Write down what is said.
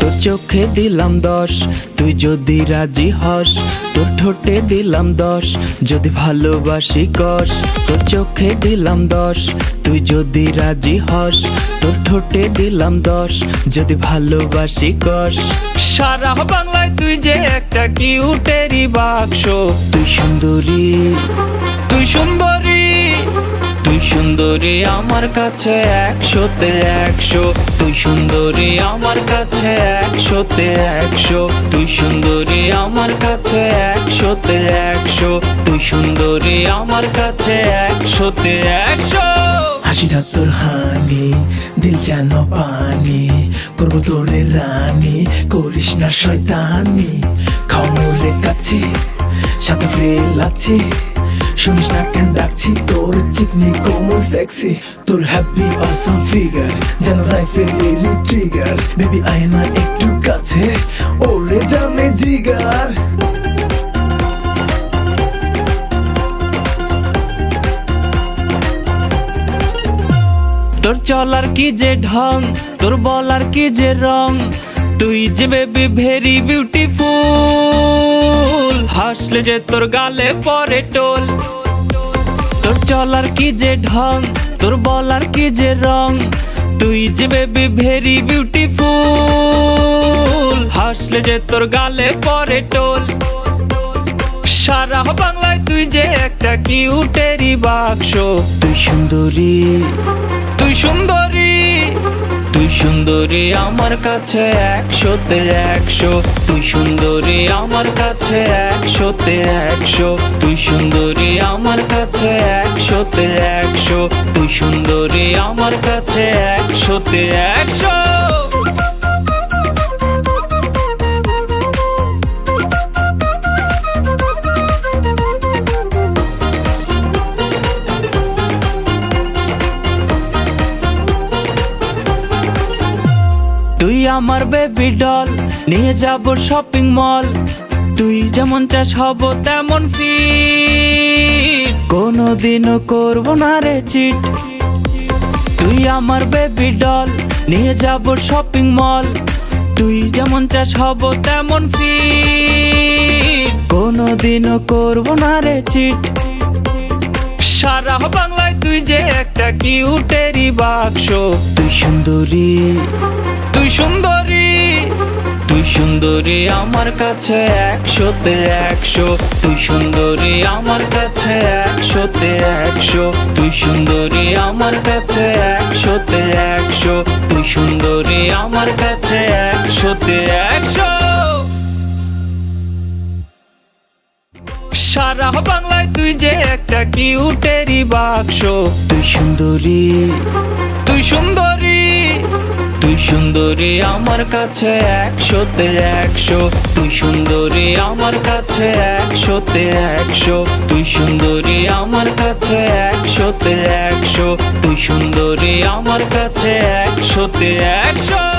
তোর চোখে দিলাম 10, তুই যদি রাজি হস। তোর ঠোঁটে দিলাম 10, যদি ভালোবাসি কস। তোর চোখে দিলাম 10, তুই যদি রাজি হস। তোর ঠোঁটে দিলাম 10, যদি ভালোবাসি কস। সারা বাংলায় তুই যে একটা কিউটেরি বাক্স। তুই সুন্দরী, তুই সুন্দরী, তুই সুন্দরী আমার কাছে 100-তে 100। তুই সুন্দরী আমার কাছে 100-তে 100। তুই সুন্দরী আমার কাছে 100-তে 100। তুই সুন্দরী আমার কাছে 100-তে 100। হাসিটা তোর হানি, দিল যেন পানি, করবো তোরে রানী, করিস না শয়তানি। খাওয়ানোরে কাছে, সাথে ফ্রেল আছে, শুনিস না কেন ডাকছি তোর চিকনি কোমল সেক্সি। তোর হ্যাপি অসাম ফিগার যেন রাইফেলের ট্রিগার। বেবি আয় না একটু কাছে, ওরে জানে জিগার। তোর চলার কি যে ঢং, তোর বলার কি যে রং, তুই যে বেবি ভেরি বিউটিফুল। হাসলে যে তোর গালে পরে টোল। তোর চলার কি যে ঢং, তোর বলার কি যে রং, তুই যে বেবি ভেরি বিউটিফুল। হাসলে যে তোর গালে পরে টোল। সারা বাংলায় তুই যে একটা কিউটেরি বাক্স। তুই সুন্দরী, তুই সুন্দরী, তুই সুন্দরী আমার কাছে 100-তে 100। তুই সুন্দরী আমার কাছে 100-তে 100। তুই সুন্দরী আমার কাছে 100-তে 100। তুই সুন্দরী আমার কাছে 100-তে 100। তুই আমার বেবি ডল, নিয়ে যাব শপিং মল। তুই যেমন চাস হব তেমন ফিট, কোনোদিনও করব না রে চিট। তুই আমার বেবি ডল, নিয়ে যাব শপিং মল। তুই যেমন চাস হব তেমন ফিট, কোনোদিনও করব না রে চিট। সারা বাংলায় তুই যে একটা কিউটেরি বাক্স। তুই সুন্দরী, তুই সুন্দরী, তুই সুন্দরী আমার কাছে 100-তে 100। তুই সুন্দরী আমার কাছে 100-তে 100। তুই সুন্দরী আমার কাছে 100-তে 100। তুই সুন্দরী আমার কাছে 100-তে 100। সারা বাংলায় তুই যে একটা কিউটেরি বাক্স। তুই সুন্দরী, তুই সুন্দরী, তুই সুন্দরী আমার কাছে 100-তে 100। তুই সুন্দরী আমার কাছে 100-তে 100। তুই সুন্দরী আমার কাছে 100-তে 100। তুই সুন্দরী আমার কাছে 100-তে 100।